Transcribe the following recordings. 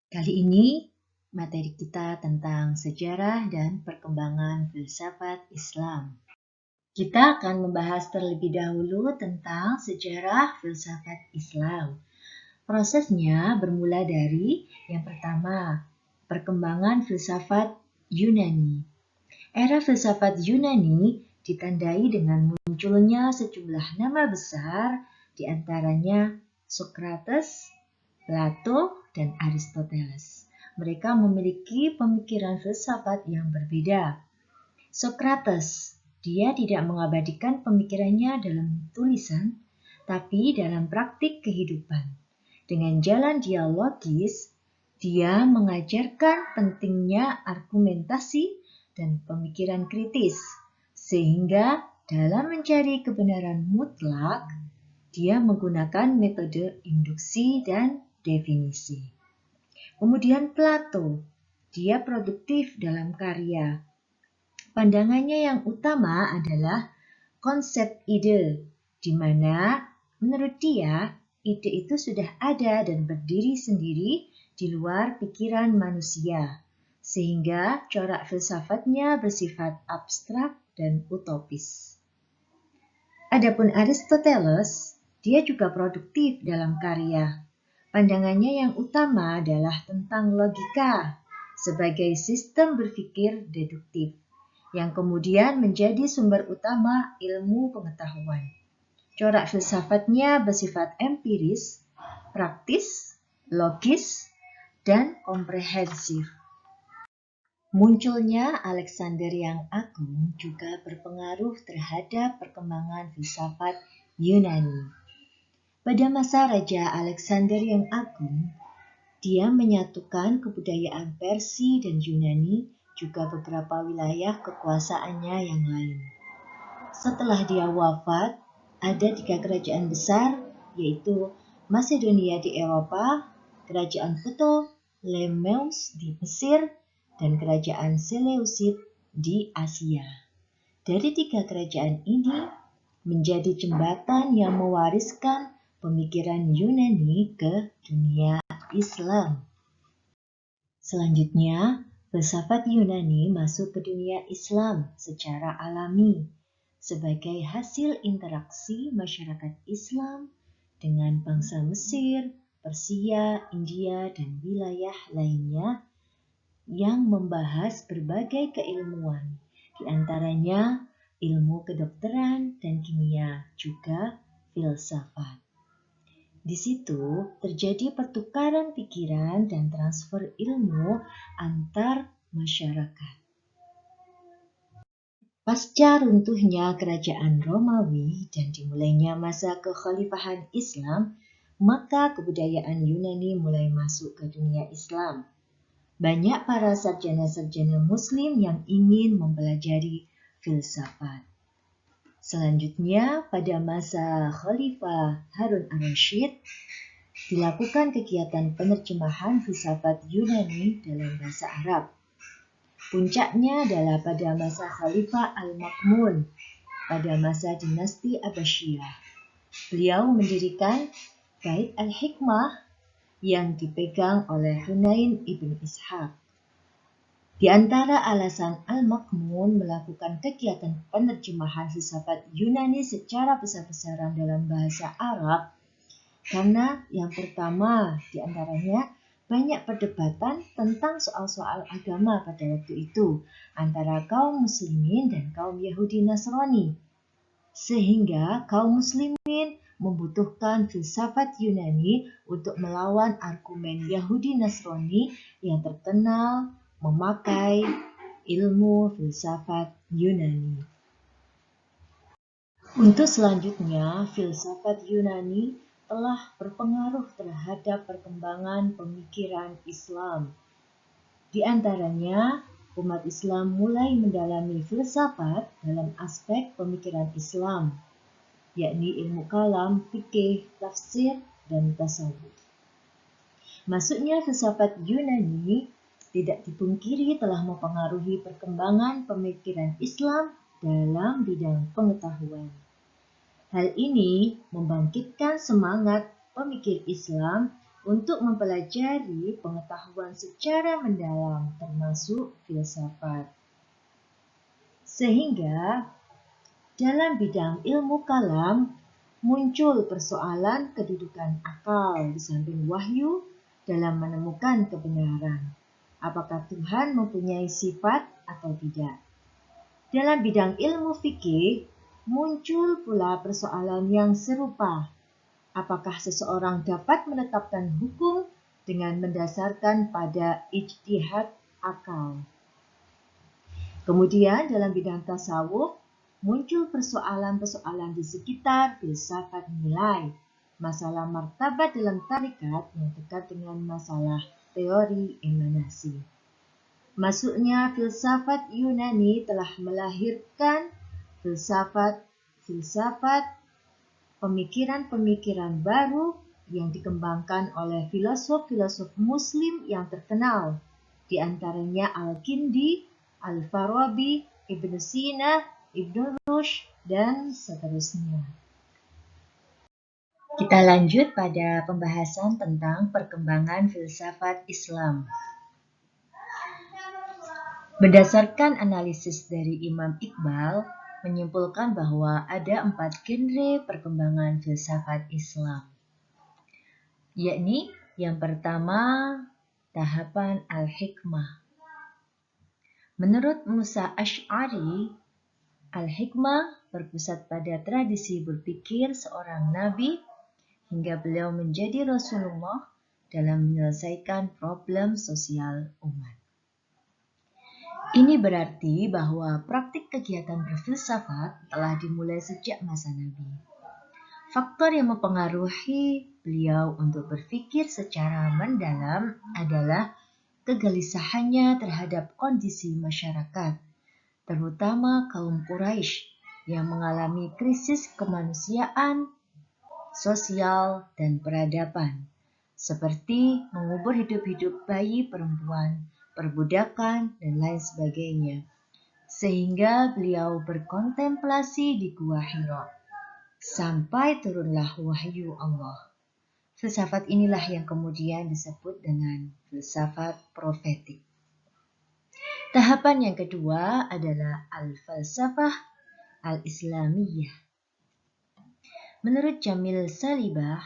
Kali ini materi kita tentang sejarah dan perkembangan filsafat Islam. Kita akan membahas terlebih dahulu tentang sejarah filsafat Islam. Prosesnya bermula dari yang pertama, perkembangan filsafat Yunani. Era filsafat Yunani ditandai dengan munculnya sejumlah nama besar, di antaranya Socrates, Plato, dan Aristoteles. Mereka memiliki pemikiran filsafat yang berbeda. Socrates, dia tidak mengabadikan pemikirannya dalam tulisan, tapi dalam praktik kehidupan. Dengan jalan dialogis, dia mengajarkan pentingnya argumentasi dan pemikiran kritis, sehingga dalam mencari kebenaran mutlak, dia menggunakan metode induksi dan definisi. Kemudian Plato, dia produktif dalam karya. Pandangannya yang utama adalah konsep ide, di mana menurut dia ide itu sudah ada dan berdiri sendiri di luar pikiran manusia, sehingga corak filsafatnya bersifat abstrak dan utopis. Adapun Aristoteles, dia juga produktif dalam karya. Pandangannya yang utama adalah tentang logika sebagai sistem berpikir deduktif, yang kemudian menjadi sumber utama ilmu pengetahuan. Corak filsafatnya bersifat empiris, praktis, logis, dan komprehensif. Munculnya Alexander yang Agung juga berpengaruh terhadap perkembangan filsafat Yunani. Pada masa Raja Alexander yang Agung, dia menyatukan kebudayaan Persia dan Yunani, juga beberapa wilayah kekuasaannya yang lain. Setelah dia wafat, ada 3 kerajaan besar, yaitu Macedonia di Eropa, kerajaan Ptolemeus di Mesir, dan kerajaan Seleucid di Asia. Dari 3 kerajaan ini menjadi jembatan yang mewariskan pemikiran Yunani ke dunia Islam. Selanjutnya, filsafat Yunani masuk ke dunia Islam secara alami sebagai hasil interaksi masyarakat Islam dengan bangsa Mesir, Persia, India, dan wilayah lainnya yang membahas berbagai keilmuan, di antaranya ilmu kedokteran dan kimia, juga filsafat. Di situ terjadi pertukaran pikiran dan transfer ilmu antar masyarakat. Pasca runtuhnya kerajaan Romawi dan dimulainya masa kekhalifahan Islam, maka kebudayaan Yunani mulai masuk ke dunia Islam. Banyak para sarjana-sarjana Muslim yang ingin mempelajari filsafat. Selanjutnya, pada masa Khalifah Harun al-Rashid, dilakukan kegiatan penerjemahan filsafat Yunani dalam bahasa Arab. Puncaknya adalah pada masa Khalifah Al-Ma'mun, pada masa dinasti Abbasiyah. Beliau mendirikan Bait al-Hikmah yang dipegang oleh Hunain ibn Ishaq. Di antara alasan Al-Ma'mun melakukan kegiatan penerjemahan filsafat Yunani secara besar-besaran dalam bahasa Arab, karena yang pertama di antaranya banyak perdebatan tentang soal-soal agama pada waktu itu antara kaum muslimin dan kaum Yahudi Nasrani. Sehingga kaum muslimin membutuhkan filsafat Yunani untuk melawan argumen Yahudi Nasrani yang terkenal memakai ilmu filsafat Yunani. Untuk selanjutnya, filsafat Yunani telah berpengaruh terhadap perkembangan pemikiran Islam. Di antaranya, umat Islam mulai mendalami filsafat dalam aspek pemikiran Islam, yakni ilmu kalam, fikih, tafsir, dan tasawuf. Masuknya filsafat Yunani tidak dipungkiri telah mempengaruhi perkembangan pemikiran Islam dalam bidang pengetahuan. Hal ini membangkitkan semangat pemikir Islam untuk mempelajari pengetahuan secara mendalam termasuk filsafat. Sehingga dalam bidang ilmu kalam muncul persoalan kedudukan akal di samping wahyu dalam menemukan kebenaran. Apakah Tuhan mempunyai sifat atau tidak? Dalam bidang ilmu fikih, muncul pula persoalan yang serupa. Apakah seseorang dapat menetapkan hukum dengan mendasarkan pada ijtihad akal? Kemudian dalam bidang tasawuf, muncul persoalan-persoalan di sekitar filsafat nilai, masalah martabat dalam tarikat yang dekat dengan masalah teori emanasi. Masuknya filsafat Yunani telah melahirkan filsafat pemikiran-pemikiran baru yang dikembangkan oleh filosof-filosof Muslim yang terkenal, di antaranya Al-Kindi, Al-Farabi, Ibn Sina, Ibn Rushd, dan seterusnya. Kita lanjut pada pembahasan tentang perkembangan filsafat Islam. Berdasarkan analisis dari Imam Iqbal, menyimpulkan bahwa ada 4 genre perkembangan filsafat Islam. Yakni yang pertama, tahapan al-hikmah. Menurut Musa Asy'ari, al-hikmah berpusat pada tradisi berpikir seorang nabi hingga beliau menjadi Rasulullah dalam menyelesaikan problem sosial umat. Ini berarti bahwa praktik kegiatan berfilsafat telah dimulai sejak masa Nabi. Faktor yang mempengaruhi beliau untuk berpikir secara mendalam adalah kegelisahannya terhadap kondisi masyarakat, terutama kaum Quraisy yang mengalami krisis kemanusiaan, sosial, dan peradaban, seperti mengubur hidup-hidup bayi perempuan, perbudakan, dan lain sebagainya. Sehingga beliau berkontemplasi di Gua Hira, sampai turunlah wahyu Allah. Filsafat inilah yang kemudian disebut dengan filsafat profetik. Tahapan yang kedua adalah al-falsafah al-islamiyah. Menurut Jamil Salibah,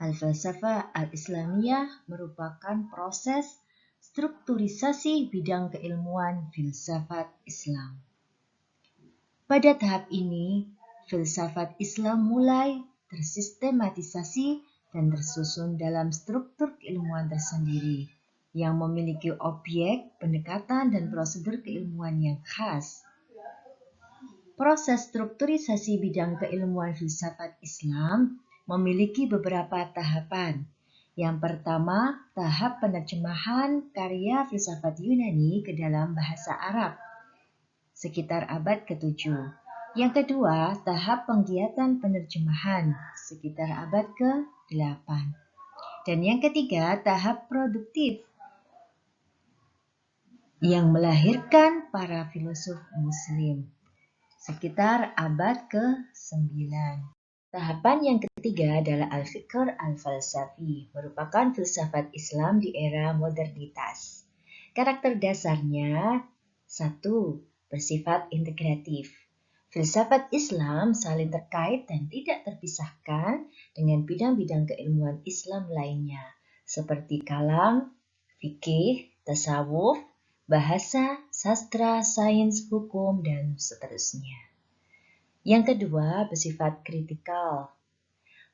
al-falsafah al-islamiyah merupakan proses strukturisasi bidang keilmuan filsafat Islam. Pada tahap ini, filsafat Islam mulai tersistematisasi dan tersusun dalam struktur keilmuan tersendiri yang memiliki objek, pendekatan, dan prosedur keilmuan yang khas. Proses strukturisasi bidang keilmuan filsafat Islam memiliki beberapa tahapan. Yang pertama, tahap penerjemahan karya filsafat Yunani ke dalam bahasa Arab, sekitar abad ke-7. Yang kedua, tahap penggiatan penerjemahan, sekitar abad ke-8. Dan yang ketiga, tahap produktif, yang melahirkan para filosof Muslim, sekitar abad ke-9. Tahapan yang ketiga adalah al-fikr al-falsafi, merupakan filsafat Islam di era modernitas. Karakter dasarnya, 1. Bersifat integratif. Filsafat Islam saling terkait dan tidak terpisahkan dengan bidang-bidang keilmuan Islam lainnya, seperti kalam, fikih, tasawuf, bahasa, sastra, sains, hukum, dan seterusnya. Yang kedua, bersifat kritikal.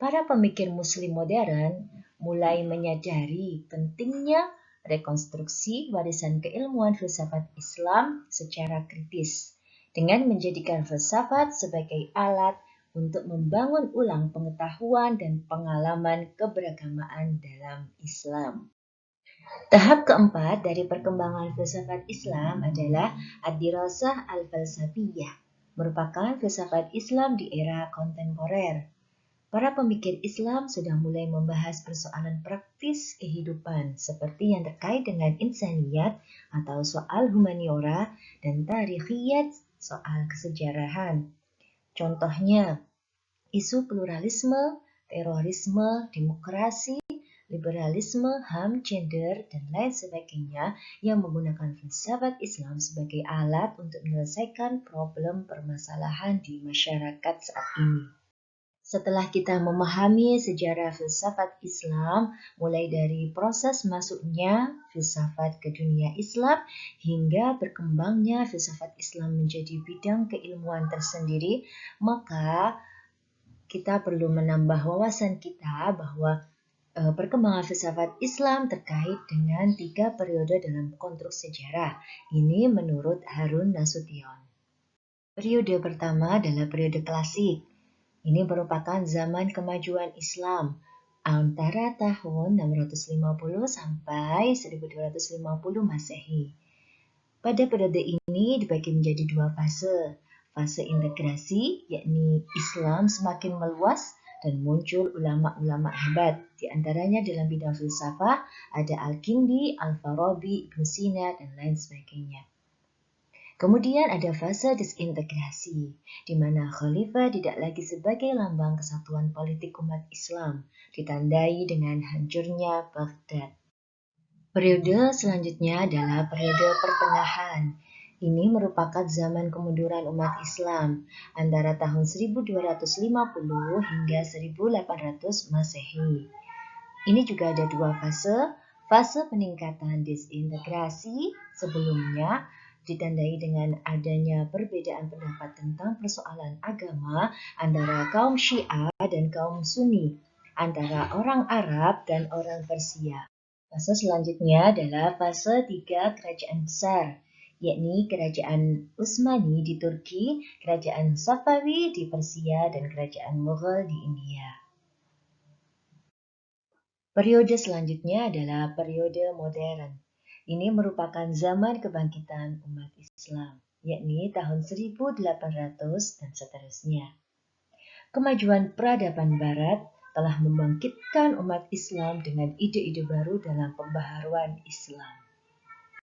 Para pemikir Muslim modern mulai menyadari pentingnya rekonstruksi warisan keilmuan filsafat Islam secara kritis, dengan menjadikan filsafat sebagai alat untuk membangun ulang pengetahuan dan pengalaman keberagamaan dalam Islam. Tahap keempat dari perkembangan filsafat Islam adalah ad-dirasah al-falsafiyah, merupakan filsafat Islam di era kontemporer. Para pemikir Islam sudah mulai membahas persoalan praktis kehidupan seperti yang terkait dengan insaniyat atau soal humaniora dan tarikhiyat, soal kesejarahan. Contohnya, isu pluralisme, terorisme, demokrasi, liberalisme, HAM, gender, dan lain sebagainya yang menggunakan filsafat Islam sebagai alat untuk menyelesaikan problem permasalahan di masyarakat saat ini. Setelah kita memahami sejarah filsafat Islam, mulai dari proses masuknya filsafat ke dunia Islam hingga berkembangnya filsafat Islam menjadi bidang keilmuan tersendiri, maka kita perlu menambah wawasan kita bahwa perkembangan filsafat Islam terkait dengan 3 periode dalam konstruksi sejarah. Ini menurut Harun Nasution. Periode pertama adalah periode klasik. Ini merupakan zaman kemajuan Islam antara tahun 650 sampai 1250 Masehi. Pada periode ini dibagi menjadi 2 fase. Fase integrasi, yakni Islam semakin meluas dan muncul ulama-ulama hebat. Di antaranya dalam bidang filsafat ada Al-Kindi, Al-Farabi, Ibn Sina, dan lain sebagainya. Kemudian ada fase disintegrasi, di mana khalifah tidak lagi sebagai lambang kesatuan politik umat Islam, ditandai dengan hancurnya Baghdad. Periode selanjutnya adalah periode pertengahan. Ini merupakan zaman kemunduran umat Islam antara tahun 1250 hingga 1800 Masehi. Ini juga ada 2 fase. Fase peningkatan disintegrasi sebelumnya ditandai dengan adanya perbedaan pendapat tentang persoalan agama antara kaum Syiah dan kaum Sunni, antara orang Arab dan orang Persia. Fase selanjutnya adalah fase 3 kerajaan besar, yakni kerajaan Utsmani di Turki, kerajaan Safawi di Persia, dan kerajaan Mughal di India. Periode selanjutnya adalah periode modern. Ini merupakan zaman kebangkitan umat Islam, yakni tahun 1800 dan seterusnya. Kemajuan peradaban Barat telah membangkitkan umat Islam dengan ide-ide baru dalam pembaharuan Islam.